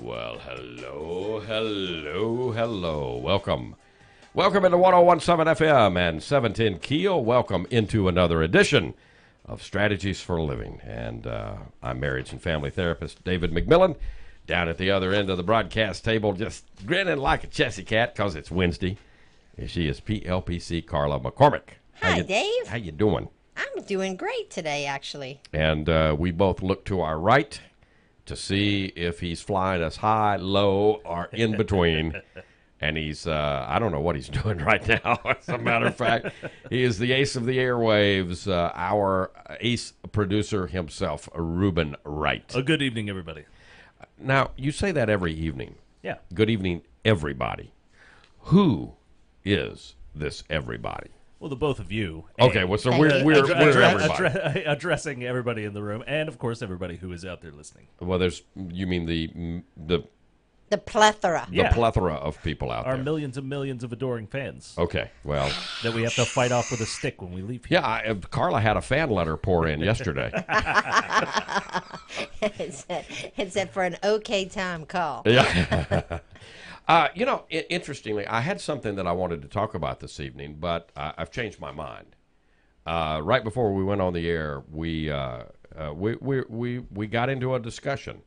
Well, hello. Welcome into 101.7 FM and 710 KEEL. Welcome into another edition of Strategies for a Living. And I'm marriage and family therapist David McMillan, down at the other end of the broadcast table, just grinning like a Chessy cat because it's Wednesday. And she is PLPC Carla McCormick. Hi, Dave. How you doing? I'm doing great today, actually. And we both look to our right to see if he's flying us high, low, or in between. And he's, I don't know what he's doing right now. As a matter of fact, he is the ace of the airwaves, our ace producer himself, Ruben Wright. A good evening, everybody. Now, you say that every evening. Yeah. Good evening, everybody. Who is this everybody? Well, the both of you. Okay, well, so we're everybody. Addressing everybody in the room, and, of course, everybody who is out there listening. Well, you mean the plethora. The plethora of people out Our there. millions and millions of adoring fans. Okay, well. That we have to fight off with a stick when we leave here. Yeah, Carla had a fan letter pour in yesterday. It said for an okay time call. Yeah. Interestingly, I had something that I wanted to talk about this evening, but I've changed my mind. Right before we went on the air, we got into a discussion.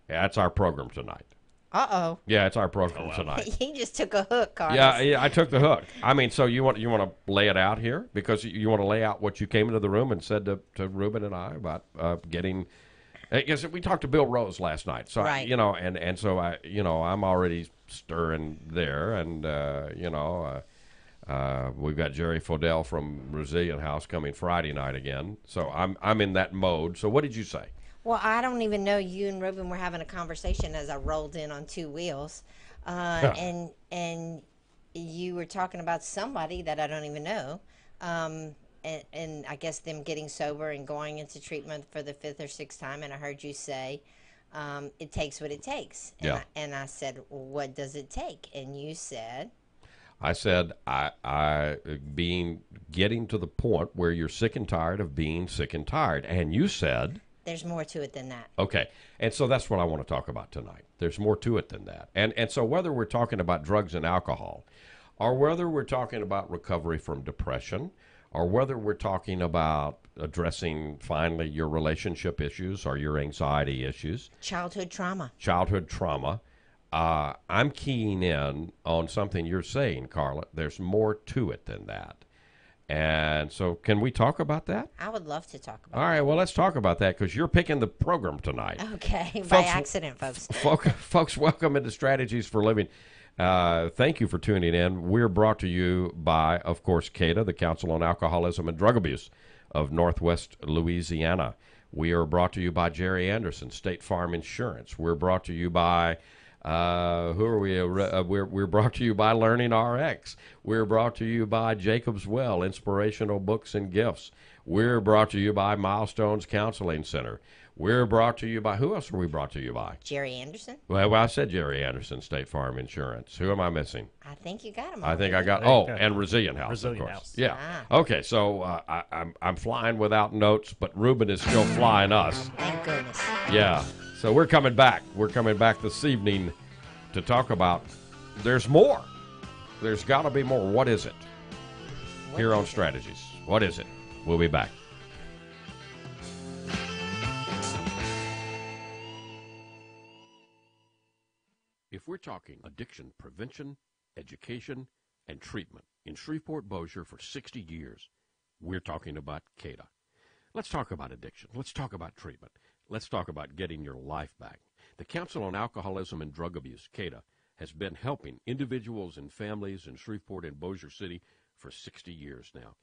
That's our program tonight. Uh-oh. Yeah, it's our program tonight. He just took a hook, Carlos. Yeah, I took the hook. I mean, so you want to lay it out here because you want to lay out what you came into the room and said to Ruben and I about getting. Because we talked to Bill Rose last night, so right. So I'm already stirring there, and we've got Jerry Fodell from Resilient House coming Friday night again, so I'm in that mode. So what did you say? Well, I don't even know you and Ruben were having a conversation as I rolled in on two wheels, and you were talking about somebody that I don't even know. And I guess them getting sober and going into treatment for the fifth or sixth time. And I heard you say, it takes what it takes. And I said, well, what does it take? And you said? I said, getting to the point where you're sick and tired of being sick and tired. And you said? There's more to it than that. Okay. And so that's what I want to talk about tonight. There's more to it than that. And so whether we're talking about drugs and alcohol, or whether we're talking about recovery from depression, or whether we're talking about addressing finally your relationship issues or your anxiety issues. Childhood trauma. I'm keying in on something you're saying, Carla. There's more to it than that. And so can we talk about that? I would love to talk about All right, well, let's talk about that because you're picking the program tonight. Okay, by accident, folks. Folks, welcome into Strategies for Living. Thank you for tuning in. We're brought to you by, of course, CADA, the Council on Alcoholism and Drug Abuse of Northwest Louisiana. We are brought to you by Jerry Anderson, State Farm Insurance. We're brought to you by, who are we? We're brought to you by Learning RX. We're brought to you by Jacob's Well, Inspirational Books and Gifts. We're brought to you by Milestones Counseling Center. We're brought to you by, who else are we brought to you by? Jerry Anderson. Well, I said Jerry Anderson, State Farm Insurance. Who am I missing? I think you got him. I think I got, and Resilient House, of course. Yeah. Okay, so I'm flying without notes, but Ruben is still flying us. Thank goodness. Yeah. So we're coming back. We're coming back this evening to talk about, there's more. There's got to be more. What is it? Here on Strategies. What is it? We'll be back. If we're talking addiction prevention, education, and treatment in Shreveport-Bossier for 60 years, we're talking about CADA. Let's talk about addiction. Let's talk about treatment. Let's talk about getting your life back. The Council on Alcoholism and Drug Abuse, CADA, has been helping individuals and families in Shreveport and Bossier City for 60 years now.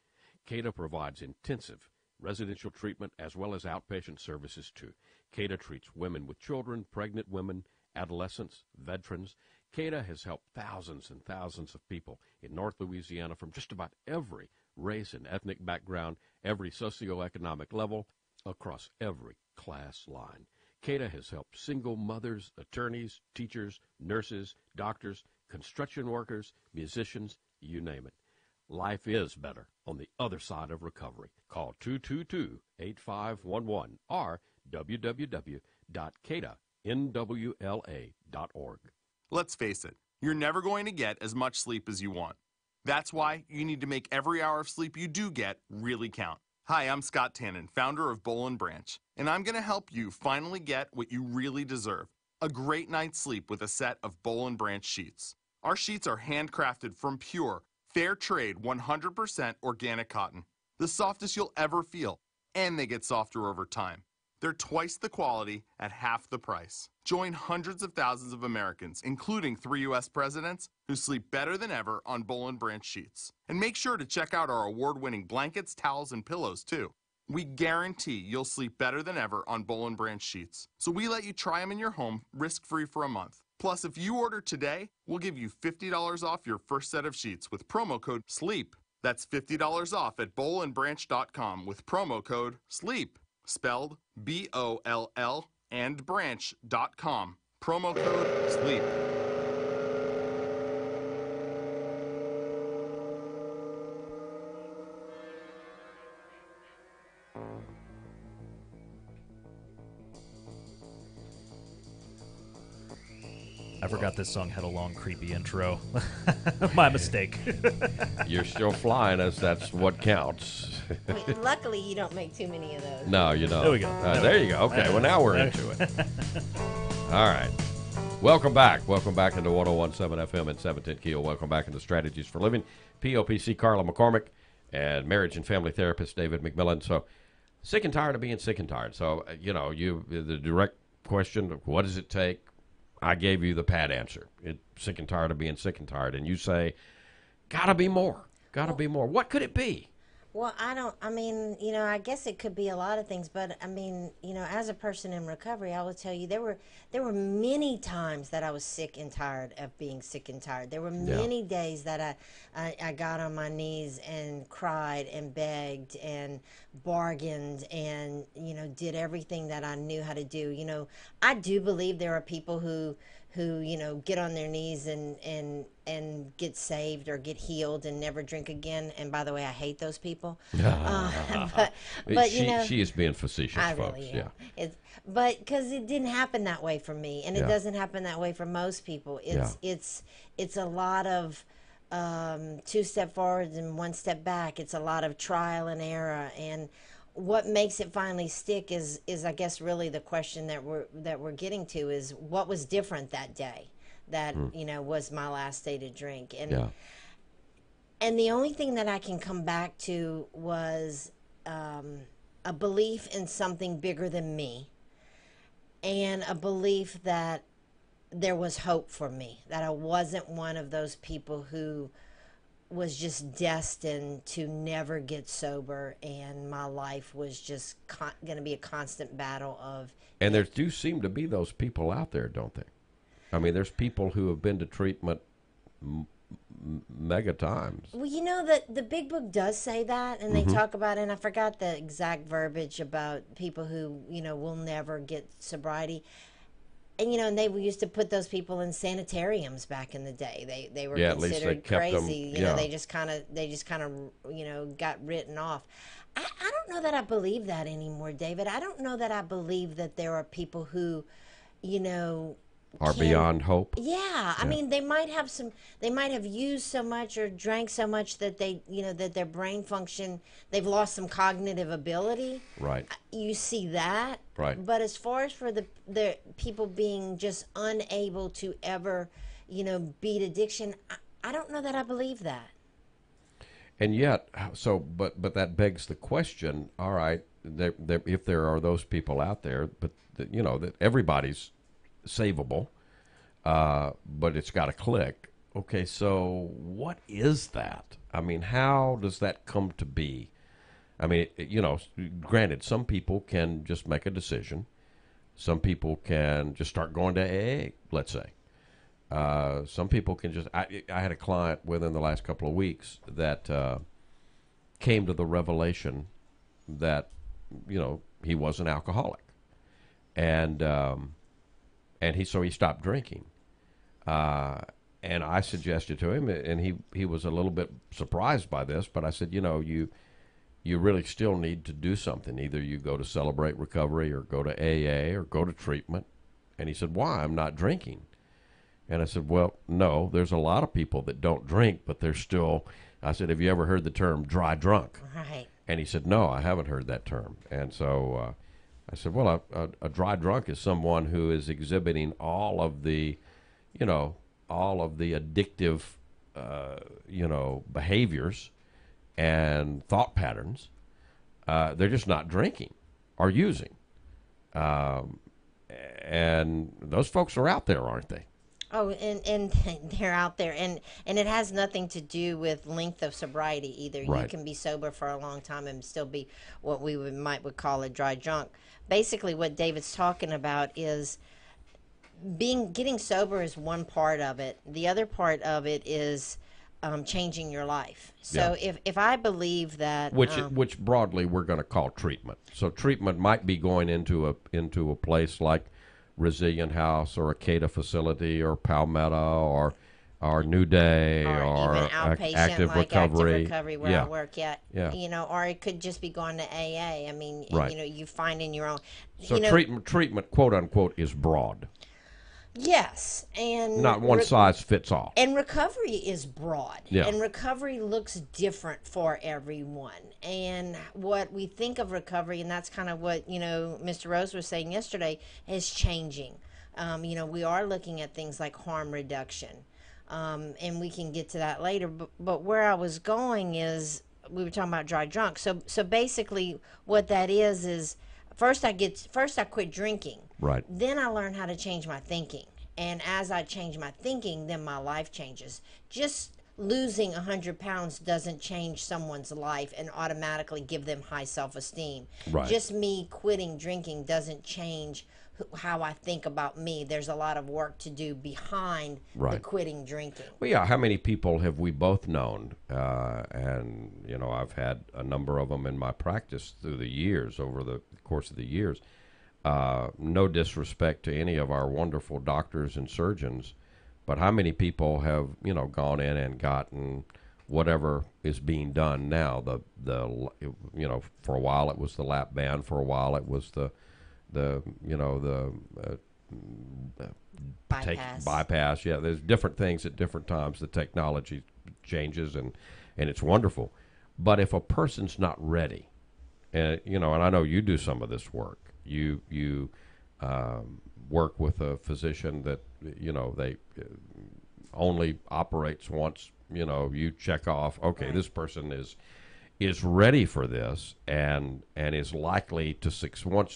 CADA provides intensive residential treatment as well as outpatient services too. CADA treats women with children, pregnant women, adolescents, veterans. CADA has helped thousands and thousands of people in North Louisiana from just about every race and ethnic background, every socioeconomic level, across every class line. CADA has helped single mothers, attorneys, teachers, nurses, doctors, construction workers, musicians, you name it. Life is better on the other side of recovery. Call 222-8511 or www.cadanwla.org. Let's face it, you're never going to get as much sleep as you want. That's why you need to make every hour of sleep you do get really count. Hi, I'm Scott Tannen, founder of Boll & Branch, and I'm going to help you finally get what you really deserve, a great night's sleep with a set of Boll & Branch sheets. Our sheets are handcrafted from pure, fair trade, 100% organic cotton, the softest you'll ever feel, and they get softer over time. They're twice the quality at half the price. Join hundreds of thousands of Americans, including 3 U.S. presidents, who sleep better than ever on Boll & Branch sheets. And make sure to check out our award-winning blankets, towels, and pillows, too. We guarantee you'll sleep better than ever on Boll & Branch sheets. So we let you try them in your home, risk-free for a month. Plus, if you order today, we'll give you $50 off your first set of sheets with promo code SLEEP. That's $50 off at bollandbranch.com with promo code SLEEP. Spelled B-O-L-L and branch.com. Promo code SLEEP. I forgot this song had a long, creepy intro. My mistake. You're still flying us. That's what counts. Luckily, you don't make too many of those. No, you don't. There we go. There you go. Okay, well, now we're into it. All right. Welcome back. Welcome back into 101.7 FM and 710 KEEL. Welcome back into Strategies for Living. POPC Carla McCormick and marriage and family therapist David McMillan. So, sick and tired of being sick and tired. So, the direct question of what does it take? I gave you the pat answer. Sick and tired of being sick and tired. And you say, gotta be more. Gotta be more. What could it be? Well, I guess it could be a lot of things, but as a person in recovery, I will tell you there were many times that I was sick and tired of being sick and tired. There were many days that I got on my knees and cried and begged and bargained and, did everything that I knew how to do. I do believe there are people who get on their knees and get saved or get healed and never drink again. And by the way, I hate those people. But she is being facetious, I folks. really am. But because it didn't happen that way for me, and it doesn't happen that way for most people. It's a lot of 2 step forwards and 1 step back. It's a lot of trial and error, and what makes it finally stick is I guess really the question that we're getting to is what was different that day that was my last day to drink, and the only thing that I can come back to was a belief in something bigger than me, and a belief that there was hope for me, that I wasn't one of those people who was just destined to never get sober, and my life was just going to be a constant battle of. And there do seem to be those people out there, don't they? I mean, there's people who have been to treatment mega times. Well, the Big Book does say that, and they talk about it, and I forgot the exact verbiage about people who, will never get sobriety. And, and they used to put those people in sanitariums back in the day. They were considered crazy. They just kind of got written off. I don't know that I believe that anymore, David. I don't know that I believe that there are people who, are beyond hope. Yeah, I mean, they might have used so much or drank so much that that their brain function, they've lost some cognitive ability. Right. You see that. Right. But as far as for the people being just unable to ever, beat addiction, I don't know that I believe that. And yet, but that begs the question, all right, if there are those people out there, but that everybody's savable, but it's got to click. Okay, so what is that? I mean, how does that come to be? I mean, granted, some people can just make a decision. Some people can just start going to AA, let's say. Some people can just. I had a client within the last couple of weeks that came to the revelation that he was an alcoholic, and he stopped drinking, And I suggested to him, and he was a little bit surprised by this, but I said, you really still need to do something. Either you go to Celebrate Recovery or go to AA or go to treatment. And he said, why? I'm not drinking. And I said, well, no, there's a lot of people that don't drink, but they're still, I said, have you ever heard the term dry drunk? Right. And he said, no, I haven't heard that term. And so I said, well, a dry drunk is someone who is exhibiting all of the addictive, behaviors and thought patterns. They're just not drinking or using. And those folks are out there, aren't they? Oh, and they're out there, and it has nothing to do with length of sobriety either. Right. You can be sober for a long time and still be what we might call a dry drunk. Basically, what David's talking about is getting sober is one part of it. The other part of it is changing your life. So if I believe that which broadly we're going to call treatment. So treatment might be going into a place like Resilient House or a CADA facility or Palmetto or New Day or even outpatient, Active like Recovery. Active Recovery where I work. Yeah. Or it could just be going to AA. I mean, right. You find in your own. So treatment, quote unquote, is broad. Yes, and not one size fits all. And recovery is broad. Yeah. And recovery looks different for everyone. And what we think of recovery, and that's kind of what, Mr. Rose was saying yesterday, is changing. We are looking at things like harm reduction. And we can get to that later. But where I was going is, we were talking about dry drunk. So basically what that is first I quit drinking. Right. Then I learned how to change my thinking. And as I change my thinking, then my life changes. Just losing 100 pounds doesn't change someone's life and automatically give them high self-esteem. Right. Just me quitting drinking doesn't change how I think about me. There's a lot of work to do behind the quitting drinking. Well, yeah, how many people have we both known? And, I've had a number of them in my practice through the years, over the course of the years. No disrespect to any of our wonderful doctors and surgeons, but how many people have, gone in and gotten whatever is being done now? For a while it was the lap band, for a while it was the bypass. Yeah, there's different things at different times. The technology changes and it's wonderful. But if a person's not ready, and I know you do some of this work. You work with a physician that they only operates once. You check off. Okay, this person is ready for this and is likely to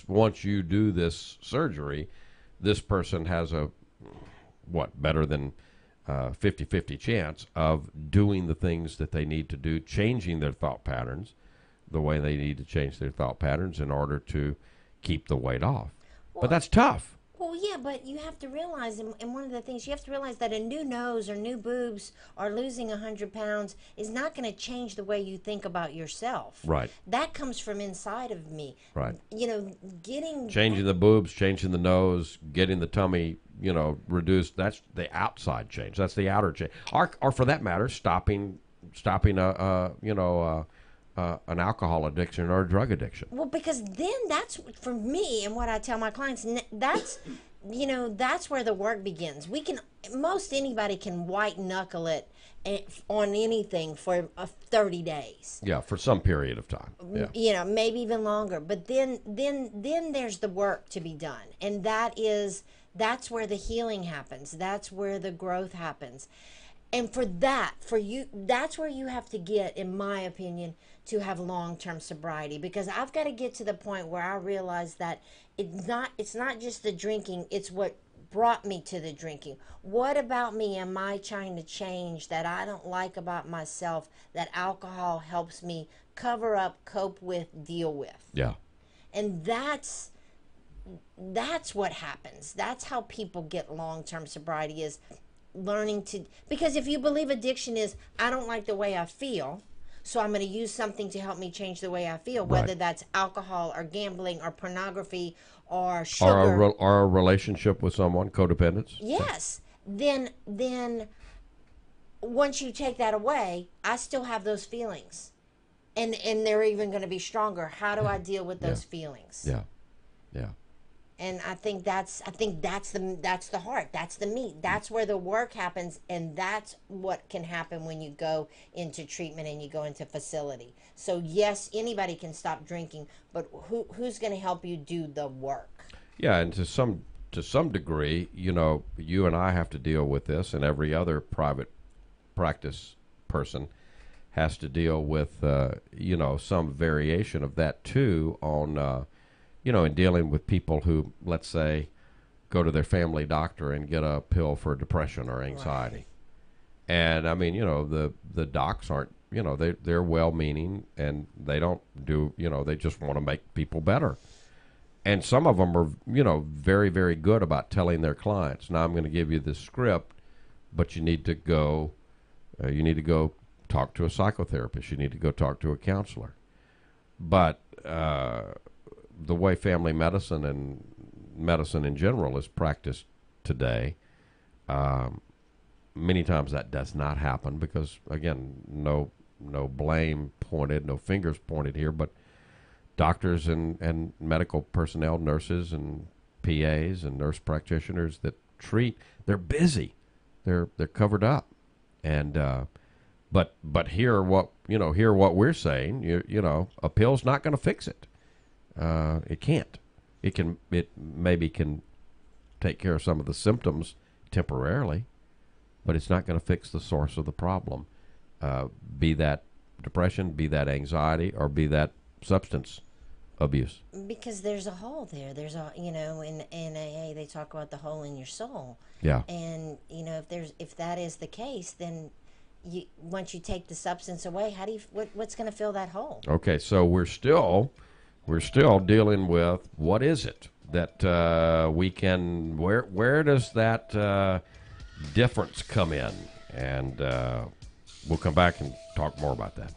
once you do this surgery, this person has a better than 50-50 chance of doing the things that they need to do, changing their thought patterns the way they need to change their thought patterns in order to keep the weight off. But that's tough. Well, yeah, but you have to realize, and one of the things you have to realize, that a new nose or new boobs or losing 100 pounds is not going to change the way you think about yourself. Right. That comes from inside of me. Right. Changing the boobs, changing the nose, getting the tummy, reduced. That's the outside change. That's the outer change. Or for that matter, stopping an alcohol addiction or a drug addiction. Well, because then that's, for me, and what I tell my clients, that's where the work begins. Most anybody can white knuckle it on anything for 30 days. Yeah, for some period of time. Yeah. Maybe even longer. But then there's the work to be done, and that's where the healing happens. That's where the growth happens. And for you, that's where you have to get, in my opinion, to have long-term sobriety, because I've got to get to the point where I realize that it's not just the drinking, it's what brought me to the drinking. What about me am I trying to change that I don't like about myself that alcohol helps me cover up, cope with, deal with? Yeah. And that's what happens. That's how people get long-term sobriety, is learning to, because if you believe addiction is, I don't like the way I feel, so I'm going to use something to help me change the way I feel, whether that's alcohol or gambling or pornography or sugar. Or a relationship with someone, codependence. Yes. Then once you take that away, I still have those feelings, and they're even going to be stronger. How do I deal with those feelings? Yeah. Yeah. And I think that's the heart. That's the meat. That's where the work happens, and that's what can happen when you go into treatment and you go into facility. So yes, anybody can stop drinking, but who's going to help you do the work? Yeah, and to some degree, you and I have to deal with this, and every other private practice person has to deal with some variation of that too on in dealing with people who, let's say, go to their family doctor and get a pill for depression or anxiety. Right. And I mean, the docs aren't, they're well-meaning, and they don't do, they just want to make people better. And some of them are, very, very good about telling their clients, now I'm going to give you this script, but you need to go talk to a psychotherapist. You need to go talk to a counselor. But the way family medicine and medicine in general is practiced today, many times that does not happen because, again, no blame pointed, no fingers pointed here, but doctors and medical personnel, nurses and PAs and nurse practitioners that treat, they're busy, they're covered up, and but hear what we're saying. A pill's not going to fix it. It can't. It maybe can take care of some of the symptoms temporarily, but it's not going to fix the source of the problem. Be that depression, be that anxiety, or be that substance abuse. Because there's a hole there. There's a in AA they talk about the hole in your soul. Yeah. And if that is the case, then once you take the substance away, how do you what's going to fill that hole? Okay, so we're still dealing with what is it that we can, where does that difference come in, and we'll come back and talk more about that.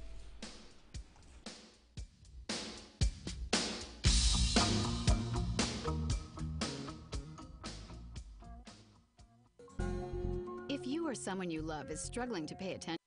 If you or someone you love is struggling to pay attention,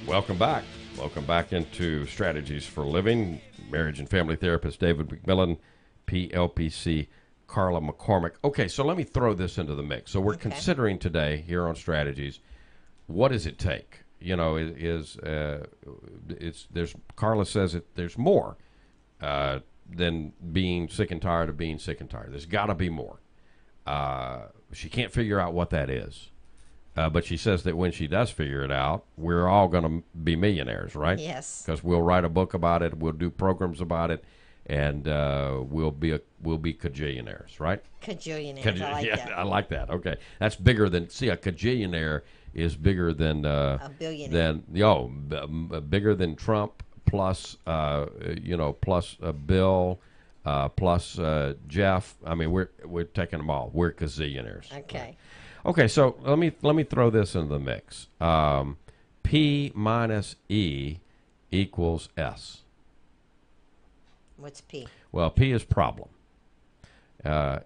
Welcome back. Welcome back into Strategies for Living. Marriage and family therapist David McMillan, PLPC Carla McCormick. Okay, so let me throw this into the mix. So we're considering today here on Strategies, what does it take? You know, there's Carla says there's more than being sick and tired of being sick and tired. There's got to be more. She can't figure out what that is. But she says that when she does figure it out, we're all going to be millionaires, right? Yes. Because we'll write a book about it, we'll do programs about it, and we'll be cajillionaires, right? Cajillionaires. I like that. I like that. Okay, that's bigger than. See, a cajillionaire is bigger than a billionaire. Bigger than Trump plus plus Bill. Plus Jeff. I mean, we're taking them all. We're gazillionaires. Okay. Right? Okay, so let me throw this into the mix. P minus E equals S. What's P? Well, P is problem.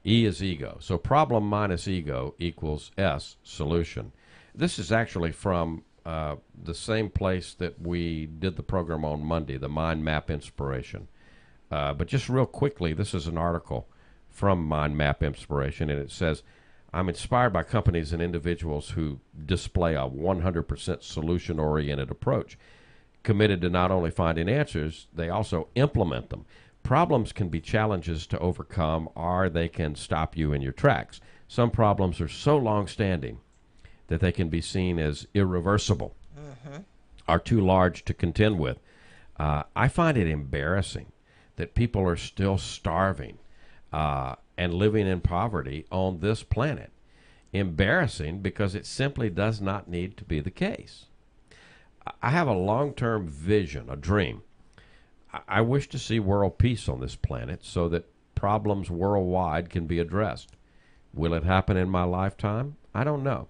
E is ego. So problem minus ego equals S, solution. This is actually from the same place that we did the program on Monday, the Mind Map Inspiration. But just real quickly, this is an article from Mind Map Inspiration, and it says, I'm inspired by companies and individuals who display a 100% solution-oriented approach, committed to not only finding answers, they also implement them. Problems can be challenges to overcome, or they can stop you in your tracks. Some problems are so long-standing that they can be seen as irreversible, are too large to contend with. I find it embarrassing that people are still starving and living in poverty on this planet. Embarrassing because it simply does not need to be the case. I have a long-term vision, a dream. I wish to see world peace on this planet so that problems worldwide can be addressed. Will it happen in my lifetime? I don't know.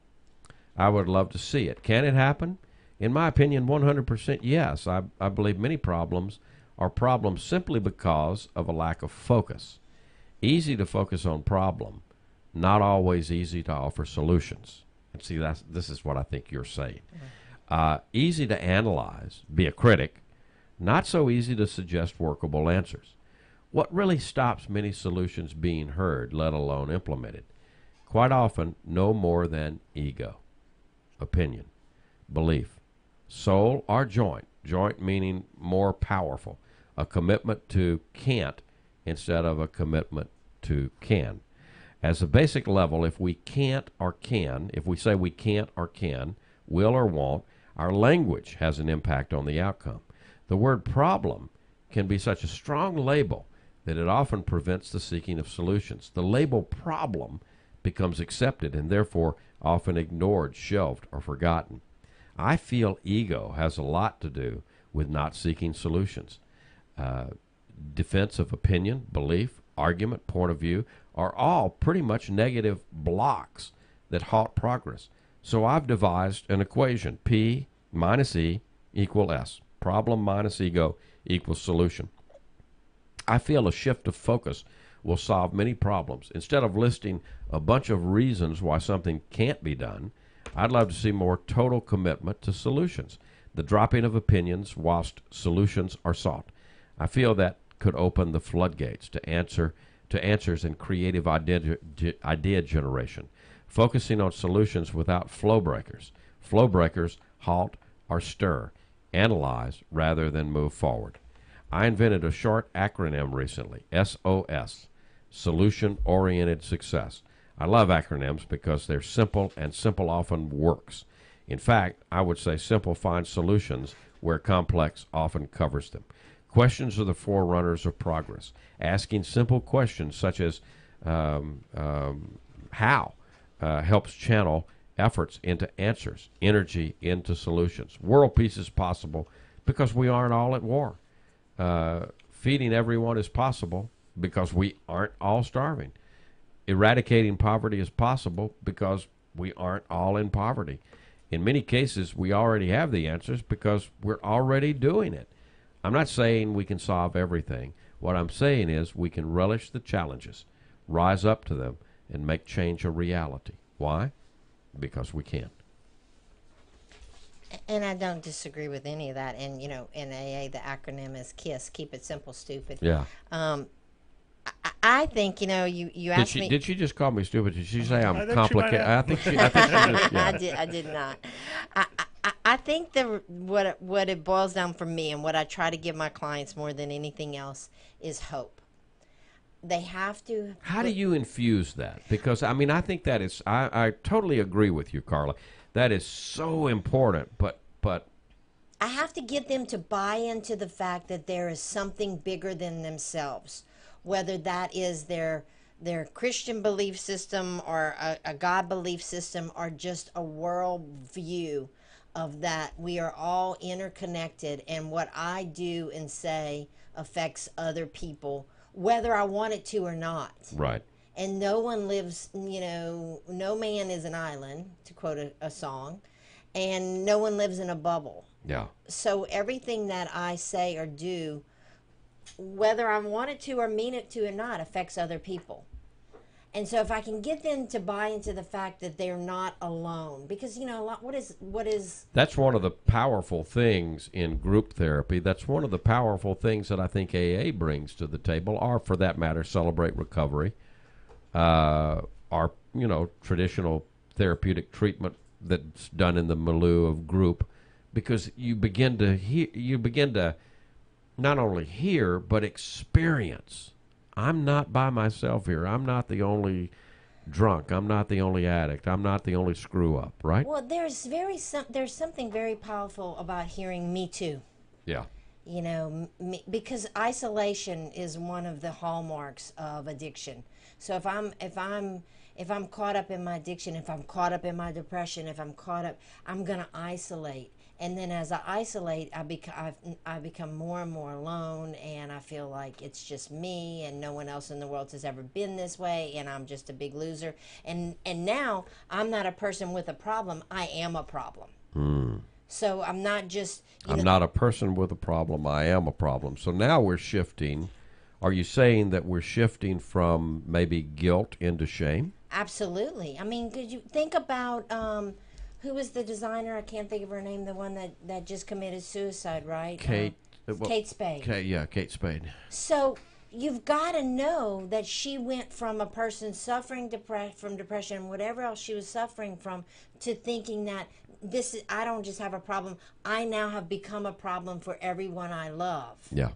I would love to see it. Can it happen? In my opinion, 100% yes. I believe many problems are problems simply because of a lack of focus. Easy to focus on problem, not always easy to offer solutions. And see, this is what I think you're saying. Easy to analyze, be a critic, not so easy to suggest workable answers. What really stops many solutions being heard, let alone implemented? Quite often, no more than ego, opinion, belief, soul, or joint. Joint meaning more powerful, a commitment to can't instead of a commitment to can. As a basic level, if we can't or can, if we say we can't or can, will or won't, our language has an impact on the outcome. The word problem can be such a strong label that it often prevents the seeking of solutions. The label problem becomes accepted and therefore often ignored, shelved, or forgotten. I feel ego has a lot to do with not seeking solutions. Defense of opinion, belief, argument, point of view are all pretty much negative blocks that halt progress. So I've devised an equation, P minus E equal S. Problem minus ego equals solution. I feel a shift of focus will solve many problems. Instead of listing a bunch of reasons why something can't be done, I'd love to see more total commitment to solutions, the dropping of opinions whilst solutions are sought. I feel that could open the floodgates to answers and creative idea generation, focusing on solutions without flow breakers. Flow breakers halt or stir, analyze rather than move forward. I invented a short acronym recently, SOS, Solution Oriented Success. I love acronyms because they're simple, and simple often works. In fact, I would say simple finds solutions where complex often covers them. Questions are the forerunners of progress. Asking simple questions such as how helps channel efforts into answers, energy into solutions. World peace is possible because we aren't all at war. Feeding everyone is possible because we aren't all starving. Eradicating poverty is possible because we aren't all in poverty. In many cases, we already have the answers because we're already doing it. I'm not saying we can solve everything. What I'm saying is we can relish the challenges, rise up to them, and make change a reality. Why? Because we can. And I don't disagree with any of that. And, in AA, the acronym is KISS, Keep It Simple, Stupid. Yeah. I think, you asked me. Did she just call me stupid? Did she say I'm think she might complicated? have. I think she just, yeah. I did not. I think what it boils down for me, and what I try to give my clients more than anything else, is hope. They have to. How do you infuse that? Because, I mean, I think that is, I totally agree with you, Carla. That is so important, but I have to get them to buy into the fact that there is something bigger than themselves, whether that is their Christian belief system or a God belief system or just a world view of that we are all interconnected, and what I do and say affects other people, whether I want it to or not. right. And no one lives, no man is an island, to quote a song, and no one lives in a bubble. Yeah. So everything that I say or do, whether I want it to or mean it to or not, affects other people. And so if I can get them to buy into the fact that they're not alone, because what is That's one of the powerful things in group therapy. That's one of the powerful things that I think AA brings to the table, or for that matter, Celebrate Recovery, our traditional therapeutic treatment that's done in the milieu of group, because you begin to not only hear but experience. I'm not by myself here. I'm not the only drunk. I'm not the only addict. I'm not the only screw up. Right? well, there's something very powerful about hearing "me too." Yeah. Because isolation is one of the hallmarks of addiction. So if I'm caught up in my addiction, if I'm caught up in my depression, I'm gonna isolate. And then as I isolate, I become more and more alone, and I feel like it's just me, and no one else in the world has ever been this way, and I'm just a big loser. And now I'm not a person with a problem. I am a problem. So I'm not just. I'm not a person with a problem. I am a problem. So now we're shifting. Are you saying that we're shifting from maybe guilt into shame? Absolutely. I mean, could you think about who was the designer? I can't think of her name. The one that just committed suicide, right? Kate Spade. Kate Spade. So you've got to know that she went from a person suffering from depression and whatever else she was suffering from, to thinking that I don't just have a problem. I now have become a problem for everyone I love. Yeah.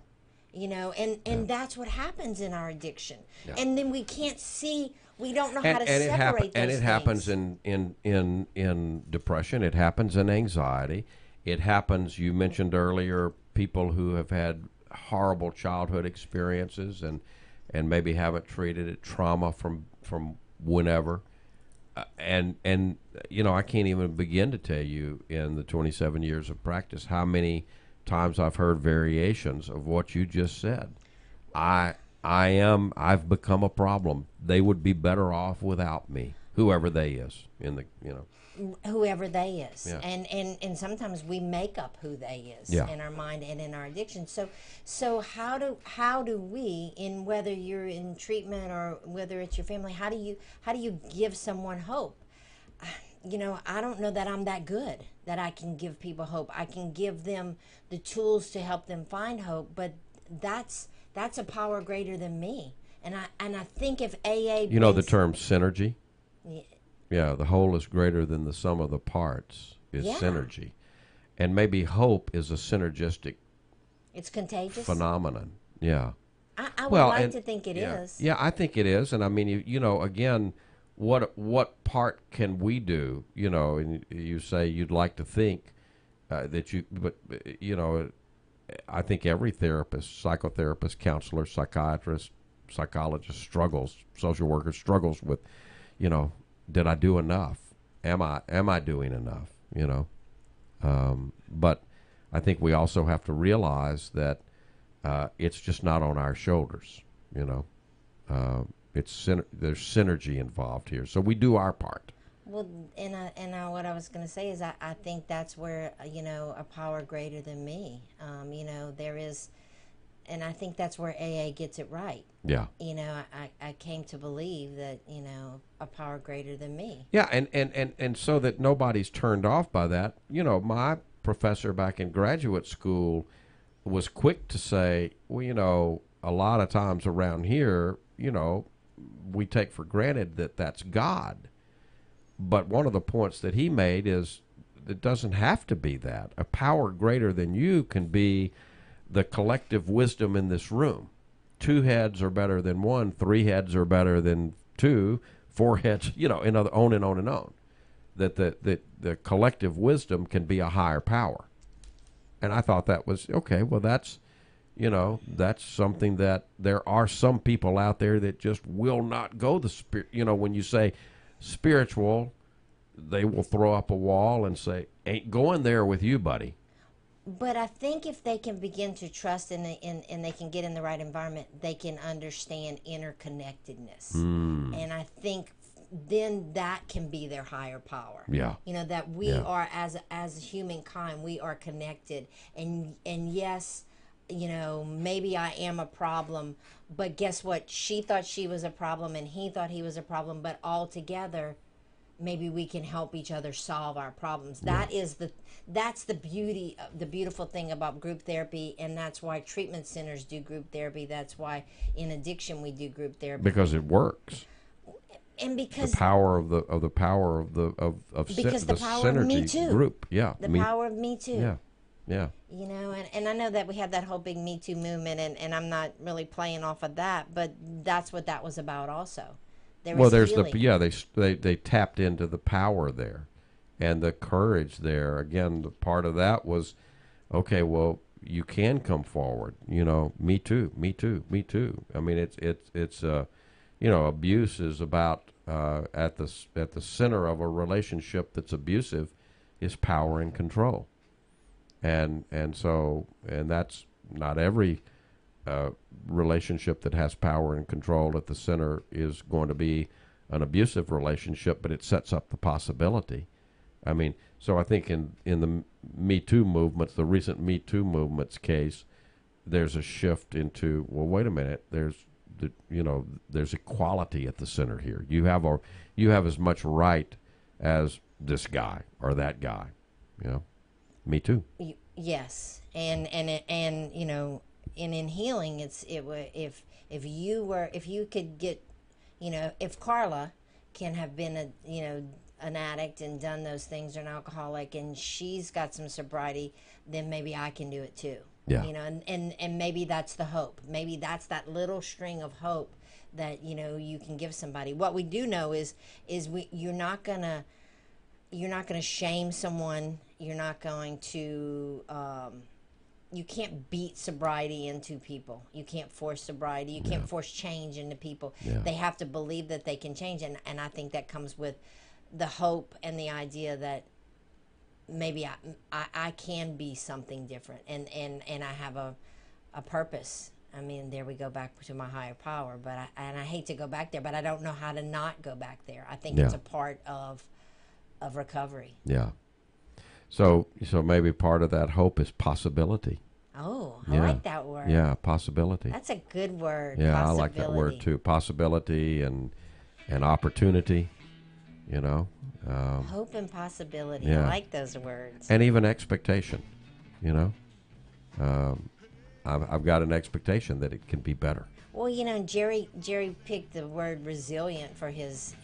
And that's what happens in our addiction. Yeah. And then we can't see. We don't know how to separate those and it things. happens in depression. It happens in anxiety. It happens. You mentioned earlier people who have had horrible childhood experiences and maybe haven't treated it, trauma from whenever. And I can't even begin to tell you in the 27 years of practice how many times I've heard variations of what you just said. I've become a problem. They would be better off without me, whoever they is Whoever they is. Yeah. And sometimes we make up who they is Yeah. in our mind and in our addiction. So how do we, in whether you're in treatment or whether it's your family, how do you give someone hope? I don't know that I'm that good that I can give people hope. I can give them the tools to help them find hope, but that's a power greater than me. And I think if AA the term synergy? Yeah. Yeah, the whole is greater than the sum of the parts is Yeah. synergy. And maybe hope is a synergistic It's contagious. phenomenon. Yeah. I would like to think it is. Yeah, I think it is. And I mean, again, what part can we do? And you say you'd like to think but I think every therapist, psychotherapist, counselor, psychiatrist, psychologist struggles, social worker struggles with, did I do enough? Am I doing enough? But I think we also have to realize that it's just not on our shoulders. There's synergy involved here, so we do our part. Well, and what I was going to say is I think that's where a power greater than me. There is, and I think that's where AA gets it right. Yeah. I came to believe that, a power greater than me. Yeah, and so that nobody's turned off by that. My professor back in graduate school was quick to say, well, a lot of times around here, we take for granted that that's God. But one of the points that he made is it doesn't have to be that. A power greater than you can be the collective wisdom in this room. 2 heads are better than 1. 3 heads are better than 2. 4 heads, on and on and on. That the collective wisdom can be a higher power. And I thought that was, okay, well, that's something that there are some people out there that just will not go the spirit. When you say spiritual, they will throw up a wall and say, ain't going there with you, buddy. But I think if they can begin to trust and they can get in the right environment, they can understand interconnectedness. And I think then that can be their higher power. Yeah. That we are, as humankind, we are connected. And yes, maybe I am a problem, but guess what? She thought she was a problem and he thought he was a problem, but all together, maybe we can help each other solve our problems. That's the beautiful thing about group therapy, and that's why treatment centers do group therapy. That's why in addiction we do group therapy, because it works. And because the power of the power of the power of Me Too group. Yeah. The power of Me Too. Yeah. And I know that we have that whole big Me Too movement, and I'm not really playing off of that, but that's what that was about also. There's healing. They tapped into the power there and the courage there. Again, the part of that was, okay, well, you can come forward. Me too. I mean, it's abuse is about at the center of a relationship that's abusive is power and control, and that's not every relationship that has power and control at the center is going to be an abusive relationship, but it sets up the possibility. I mean, so I think in the Me Too movements, the recent Me Too movement's case, there's a shift into, well, wait a minute, there's equality at the center here. You have as much right as this guy or that guy. Me Too. Yes, and in healing, if you could get, if Carla can have been an addict and done those things, or an alcoholic, and she's got some sobriety, then maybe I can do it too. Yeah. And maybe that's the hope. Maybe that's that little string of hope that you can give somebody. What we do know is you're not gonna shame someone. You're not going to you can't beat sobriety into people. You can't force sobriety. You can't force change into people. Yeah. They have to believe that they can change, and I think that comes with the hope and the idea that maybe I can be something different, and I have a purpose. I mean, there we go back to my higher power, but I hate to go back there, but I don't know how to not go back there. I think it's a part of recovery. Yeah. So maybe part of that hope is possibility. Oh, I like that word. Yeah, possibility. That's a good word. Yeah, I like that word too. Possibility and opportunity. Hope and possibility. Yeah. I like those words. And even expectation. I've got an expectation that it can be better. Well, Jerry picked the word resilient for his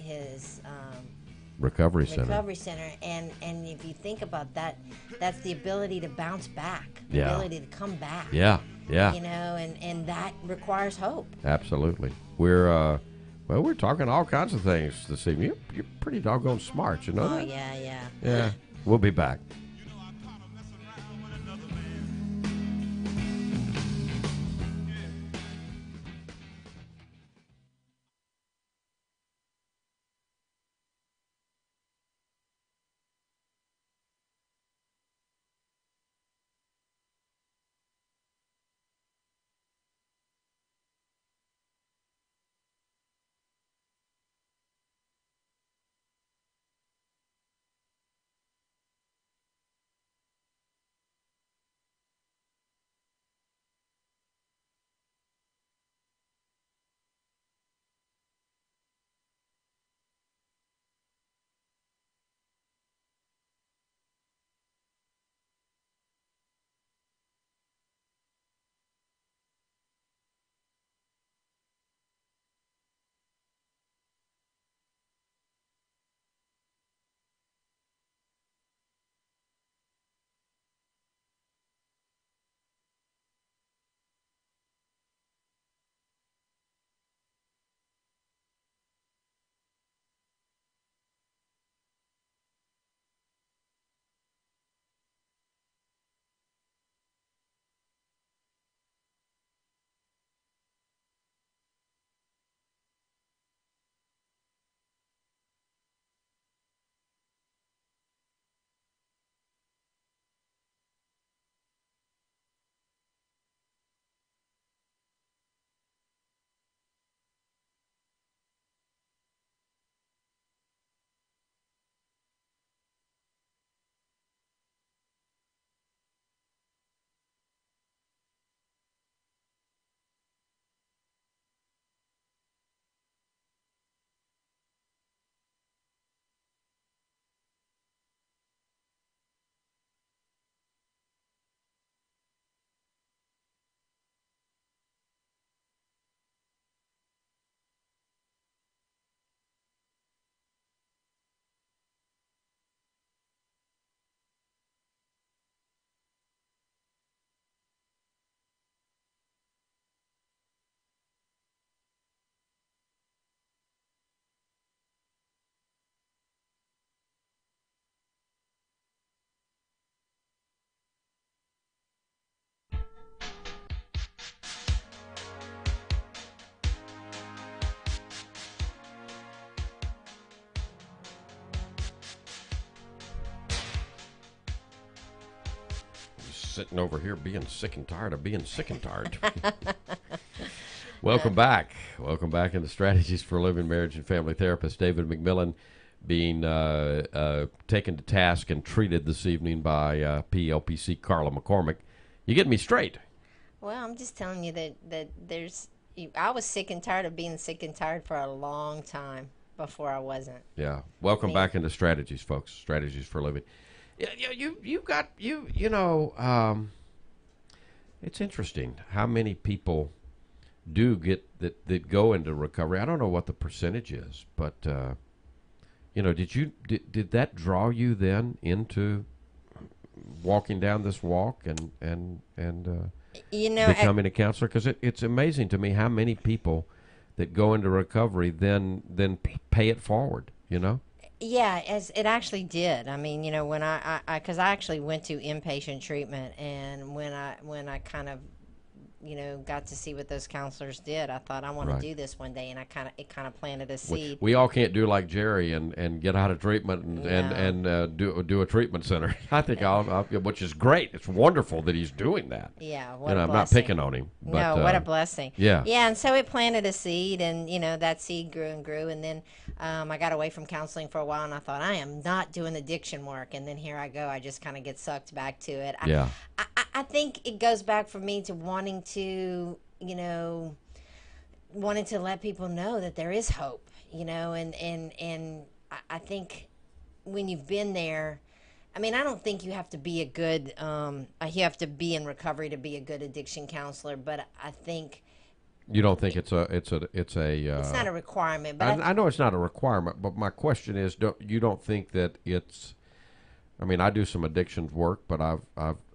recovery center. And if you think about that, that's the ability to bounce back, the ability to come back. Yeah. And that requires hope. Absolutely. We're talking all kinds of things this evening. You're pretty doggone smart, that? Oh, yeah. Yeah. We'll be back. sitting over here being sick and tired of being sick and tired. Welcome back. Welcome back into Strategies for Living, Marriage, and Family Therapist David McMillan being taken to task and treated this evening by PLPC Carla McCormick. You getting me straight? Well, I'm just telling you that there's. I was sick and tired of being sick and tired for a long time before I wasn't. Yeah. Welcome back into Strategies, folks. Strategies for Living. You know, it's interesting how many people do get that go into recovery. I don't know what the percentage is, but you know, did that draw you then into walking down this walk and you know, becoming a counselor? Because it's amazing to me how many people that go into recovery then pay it forward. You know. Yeah, as it actually did. I mean, you know, when because I actually went to inpatient treatment, and when I kind of, you know, got to see what those counselors did, I thought I want to do this one day, and it kind of planted a seed. We all can't do like Jerry and get out of treatment and do a treatment center. I think which is great. It's wonderful that he's doing that. Yeah, what a blessing. I'm not picking on him. But, no, what a blessing. Yeah. Yeah, and so it planted a seed, and you know that seed grew and grew, and then I got away from counseling for a while, and I thought I am not doing addiction work, and then here I go. I just kind of get sucked back to it. I think it goes back for me to wanting to let people know that there is hope, you know, and I think when you've been there, I mean, I don't think you have to be a good, you have to be in recovery to be a good addiction counselor, but I think. You don't think it's it's not a requirement, but I know it's not a requirement, but my question is, you don't think that it's, I mean, I do some addictions work, but I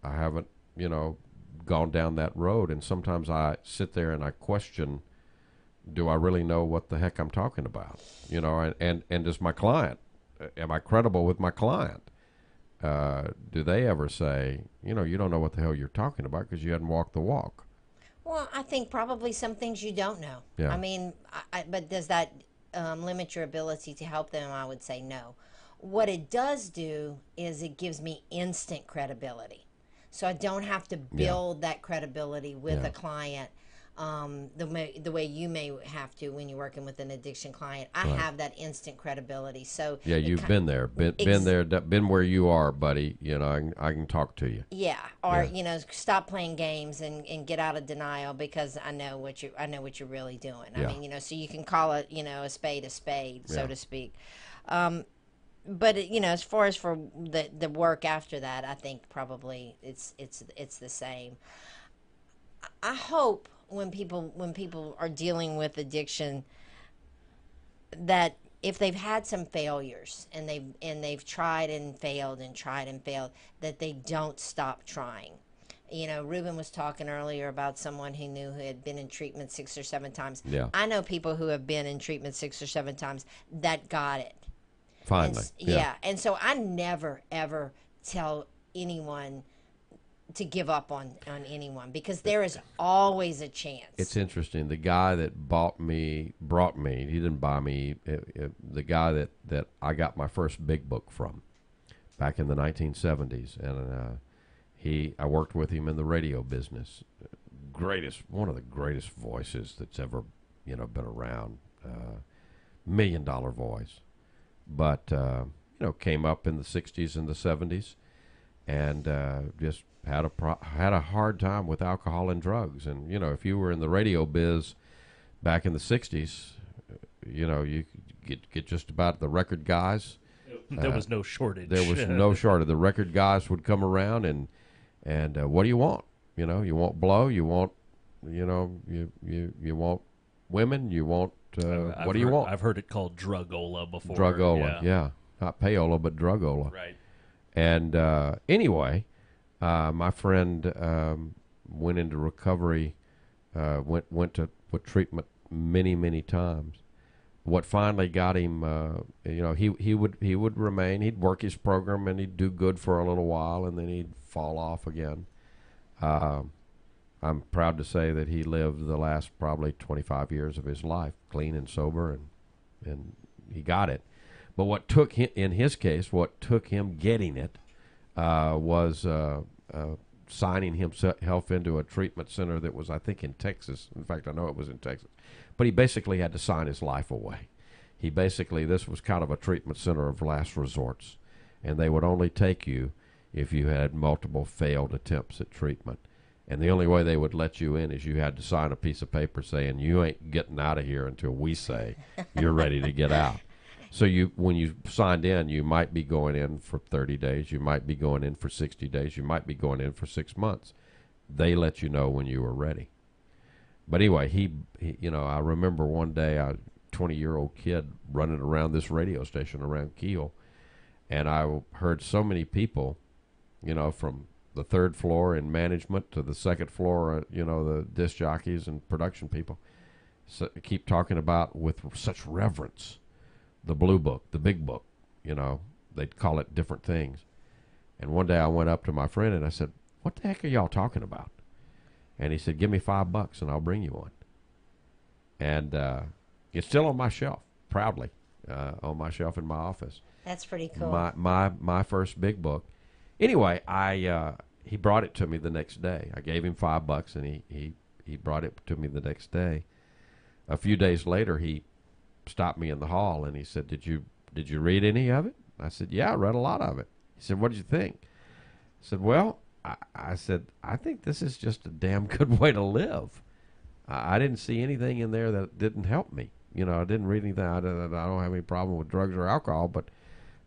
haven't, you know, gone down that road, and sometimes I sit there and I question, do I really know what the heck I'm talking about? You know, and does my client, am I credible with my client? Do they ever say, you know, you don't know what the hell you're talking about because you hadn't walked the walk? Well, I think probably some things you don't know. Yeah. I mean, but does that limit your ability to help them? I would say no. What it does do is it gives me instant credibility. So I don't have to build that credibility with a client the way you may have to when you're working with an addiction client. I have that instant credibility. So yeah, you've been there, been where you are, buddy. You know, I can talk to you. Yeah, or you know, stop playing games and get out of denial because I know what you're really doing. I mean, you know, so you can call it, you know, a spade, so to speak. But you know, as far as for the work after that, I think probably it's the same. I hope when people are dealing with addiction that if they've had some failures and they've tried and failed that they don't stop trying. You know, Ruben was talking earlier about someone he knew who had been in treatment 6 or 7 times. Yeah. I know people who have been in treatment 6 or 7 times that got it. Finally. And so I never, ever tell anyone to give up on anyone because there is always a chance. It's interesting. The guy that brought me, he didn't buy me, the guy that I got my first big book from back in the 1970s. And I worked with him in the radio business. One of the greatest voices that's ever, you know, been around. $1 million voice. But, you know, came up in the 60s and the 70s and just had a hard time with alcohol and drugs. And, you know, if you were in the radio biz back in the 60s, you know, you get just about the record guys. There was no shortage. There was no shortage. The record guys would come around and what do you want? You know, you want blow, you want, you know, you want women, you want what do you want? I've heard it called drugola before. Drugola, yeah. Not payola, but drugola. Right. And anyway, my friend went into recovery, went to treatment many times. What finally got him, you know, he would remain. He'd work his program and he'd do good for a little while, and then he'd fall off again. I'm proud to say that he lived the last probably 25 years of his life clean and sober, and he got it. But what took him, in his case, what took him getting it was signing himself into a treatment center that was, I think, in Texas. In fact, I know it was in Texas. But he basically had to sign his life away. This was kind of a treatment center of last resorts, and they would only take you if you had multiple failed attempts at treatment. And the only way they would let you in is you had to sign a piece of paper saying you ain't getting out of here until we say you're ready to get out. So when you signed in, you might be going in for 30 days, you might be going in for 60 days, you might be going in for 6 months. They let you know when you were ready. But anyway, he I remember one day a 20-year-old kid running around this radio station around KEEL, and I heard so many people, from the third floor in management to the second floor, the disc jockeys and production people, keep talking about with such reverence the blue book, the big book, they'd call it different things. And one day I went up to my friend and I said, "What the heck are y'all talking about?" And he said, "Give me $5 and I'll bring you one." And it's still on my shelf, proudly, on my shelf in my office. That's pretty cool. My first big book. Anyway, he brought it to me the next day. I gave him $5 and he brought it to me the next day. A few days later, he stopped me in the hall and he said, did you read any of it? I said, "Yeah, I read a lot of it." He said, "What did you think?" I said, "Well," I said, "I think this is just a damn good way to live. I didn't see anything in there that didn't help me. I didn't read anything. I don't have any problem with drugs or alcohol, but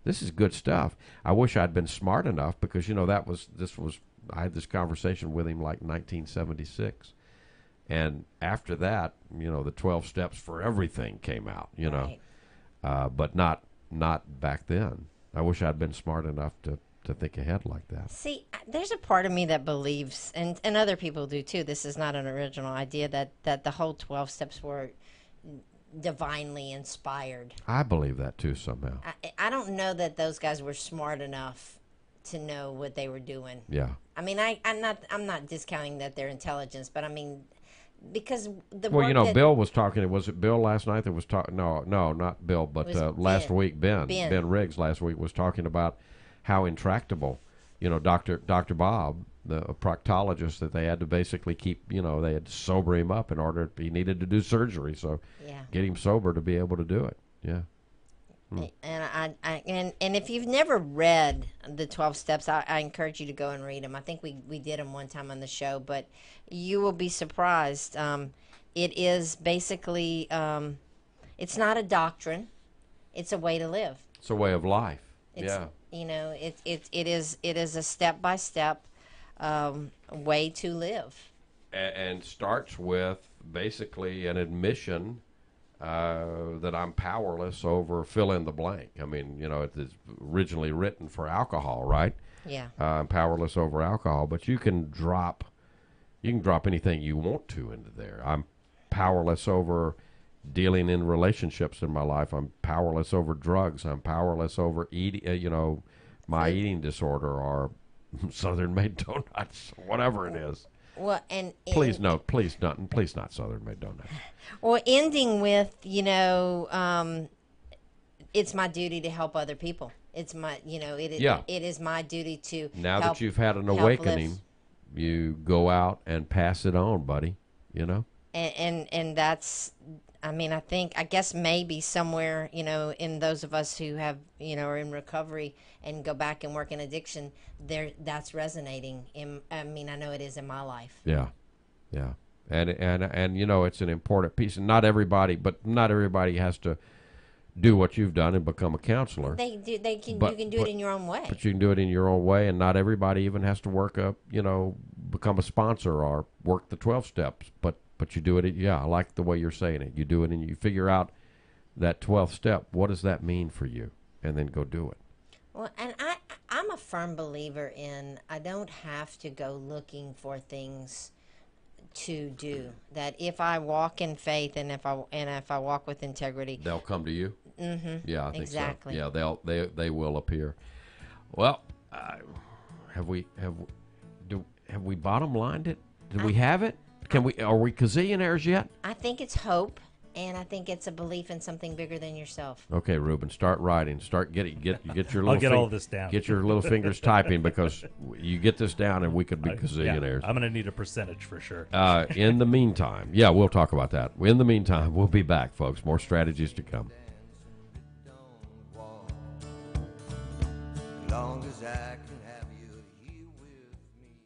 this is good stuff." I wish I'd been smart enough because, I had this conversation with him like 1976. And after that, the 12 steps for everything came out, Right. But not back then. I wish I'd been smart enough to think ahead like that. See, there's a part of me that believes, and other people do too, this is not an original idea, that the whole 12 steps were divinely inspired. I believe that too somehow. I don't know that those guys were smart enough to know what they were doing. Yeah. I mean, I'm not discounting that their intelligence, but I mean, because the Well, work that Bill was talking. Was it Bill last night that was talking? No, not Bill, but last week, Ben Riggs last week was talking about how intractable, Dr. Bob, the proctologist, that they had to basically keep, they had to sober him up in order. He needed to do surgery, so get him sober to be able to do it. Yeah. And if you've never read the 12 steps, I encourage you to go and read them. I think we did them one time on the show, but you will be surprised. It is basically, it's not a doctrine. It's a way to live. It's a way of life. It is a step-by-step way to live. And starts with basically an admission that I'm powerless over fill in the blank. I mean, it is originally written for alcohol, right? Yeah. I'm powerless over alcohol, but you can drop anything you want to into there. I'm powerless over dealing in relationships in my life. I'm powerless over drugs. I'm powerless over eating, my eating disorder or Southern Made Donuts, whatever it is. Well, please not Southern Made Donuts. Well, ending with, it's my duty to help other people. It's my, it is my duty to now help, that you've had an awakening, you go out and pass it on, buddy. And that's, I guess maybe somewhere, in those of us who have, are in recovery and go back and work in addiction, that's resonating. I know it is in my life. Yeah. And it's an important piece. And not everybody has to do what you've done and become a counselor. You can do it in your own way. But you can do it in your own way, and not everybody even has to become a sponsor or work the 12 steps. But you do it. I like the way you're saying it. You do it, and you figure out that 12th step. What does that mean for you? And then go do it. Well, and I'm a firm believer in I don't have to go looking for things to do. That if I walk in faith and if I walk with integrity, they'll come to you. Mm-hmm. Yeah, I think exactly. So. Yeah, they will appear. Well, have we bottom lined it? Do we have it? Are we gazillionaires yet? I think it's hope, And I think it's a belief in something bigger than yourself. Okay, Ruben, start writing. Get your little I'll get all of this down. Get your little fingers typing, because you get this down and we could be Yeah, gazillionaires. I'm going to need a percentage for sure. In the meantime, yeah, we'll talk about that. In the meantime, we'll be back, folks. More strategies to come. Long as I can have you here with me.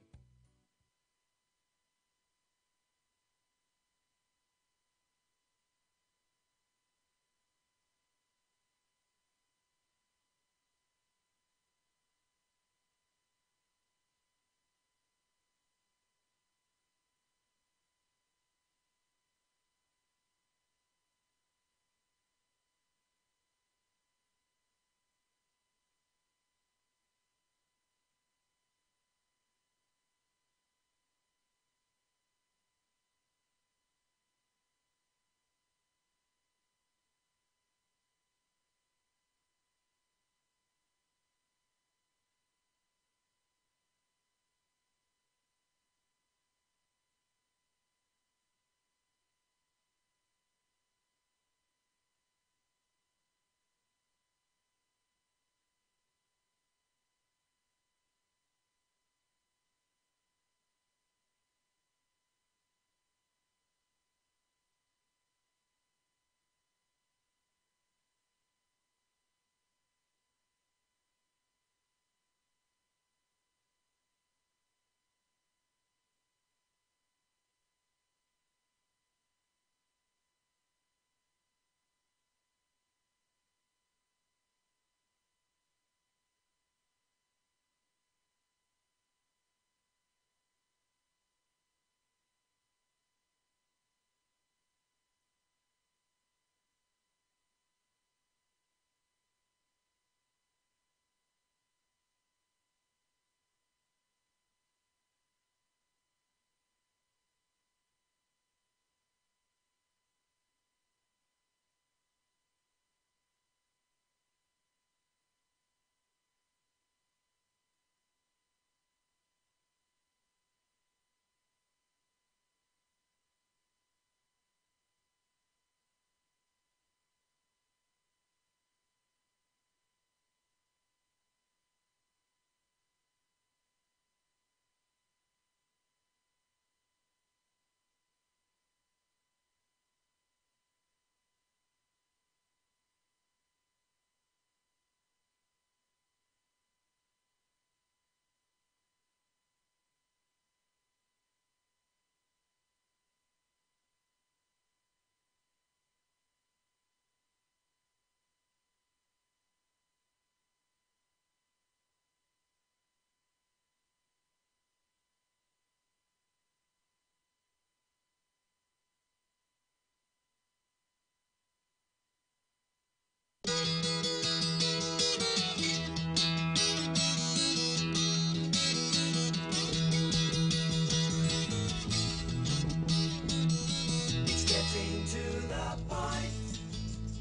It's getting to the point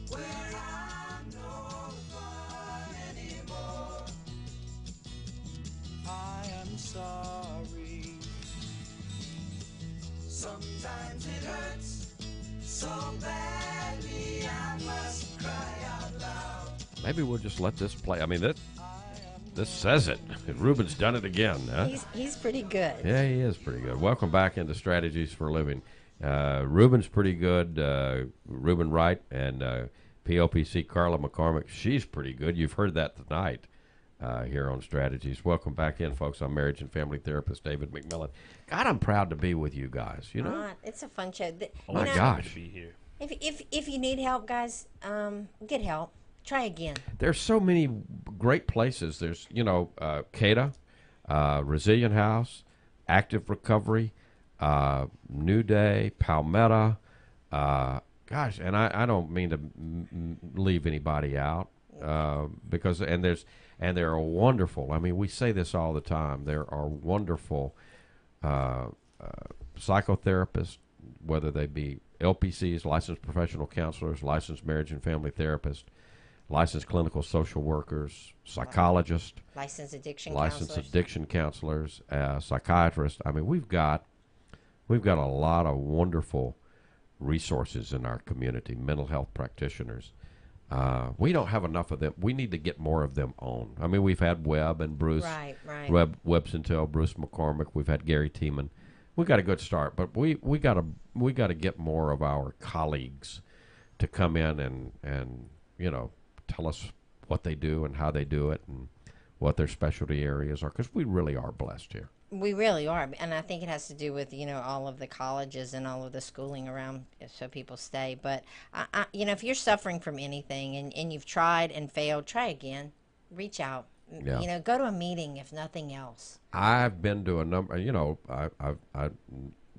where I'm no fun anymore. I am sorry. Sometimes it hurts so badly I must cry out loud. Maybe we'll just let this play. I mean, this says it. Ruben's done it again. Huh? He's pretty good. Yeah, he is pretty good. Welcome back into Strategies for Living. Ruben's pretty good. Ruben Wright and PLPC Carla McCormick. She's pretty good. You've heard that tonight here on Strategies. Welcome back in, folks. I'm marriage and family therapist David McMillan. God, I'm proud to be with you guys. You know, It's a fun show. oh my gosh, To be here. If you need help, guys, get help. Try again. there's so many great places. There's CADA, Resilient House, Active Recovery, New Day, Palmetto. Gosh, and I don't mean to leave anybody out because there are wonderful. I mean, we say this all the time. There are wonderful psychotherapists, whether they be LPCs, licensed professional counselors, licensed marriage and family therapists, licensed clinical social workers, psychologists, Licensed addiction counselors, psychiatrists. I mean, we've got a lot of wonderful resources in our community, mental health practitioners. We don't have enough of them. We need to get more of them on. I mean, we've had Webb and Bruce, Right. Webb Sintel, Bruce McCormick. We've had Gary Tiemann. We got a good start, but we got to get more of our colleagues to come in and tell us what they do and how they do it and what their specialty areas are, because we really are blessed here. We really are, and I think it has to do with all of the colleges and all of the schooling around, so people stay. But if you're suffering from anything and you've tried and failed, try again. Reach out. Yeah. Go to a meeting if nothing else. I've been to a number. I've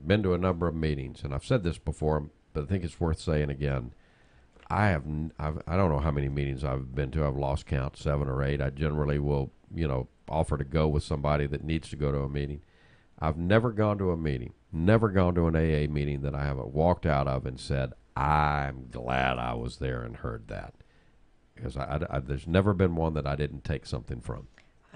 been to a number of meetings, and I've said this before, but I think it's worth saying again. I don't know how many meetings I've been to. I've lost count, 7 or 8. I generally will, offer to go with somebody that needs to go to a meeting. I've never gone to a meeting, never gone to an AA meeting that I haven't walked out of and said, I'm glad I was there and heard that. Because there's never been one that I didn't take something from.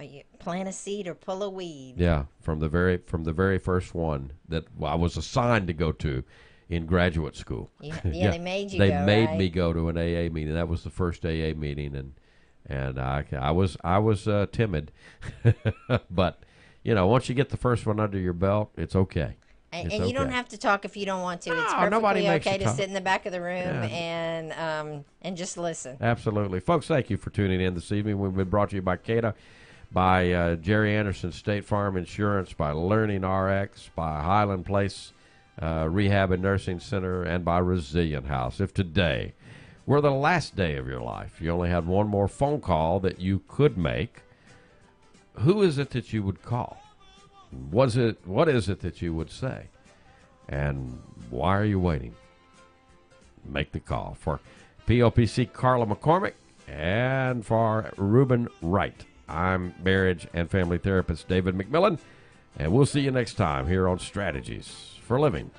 You plant a seed or pull a weed. Yeah, from the very first one that I was assigned to go to in graduate school. Yeah, they made you They go, made right? me go to an AA meeting. That was the first AA meeting, and I was timid, but once you get the first one under your belt, it's okay. And It's you don't okay. have to talk if you don't want to. It's No, nobody perfectly makes you okay to talk. sit in the back of the room Yeah. and just listen. Absolutely. Folks, thank you for tuning in this evening. We've been brought to you by CADA, by Jerry Anderson State Farm Insurance, by Learning RX, by Highland Place Rehab and Nursing Center, and by Resilient House. If today were the last day of your life, you only had one more phone call that you could make, who is it that you would call? What is it that you would say? And why are you waiting? Make the call. For POPC Carla McCormick and for Reuben Wright, I'm marriage and family therapist David McMillan, and we'll see you next time here on Strategies for Living.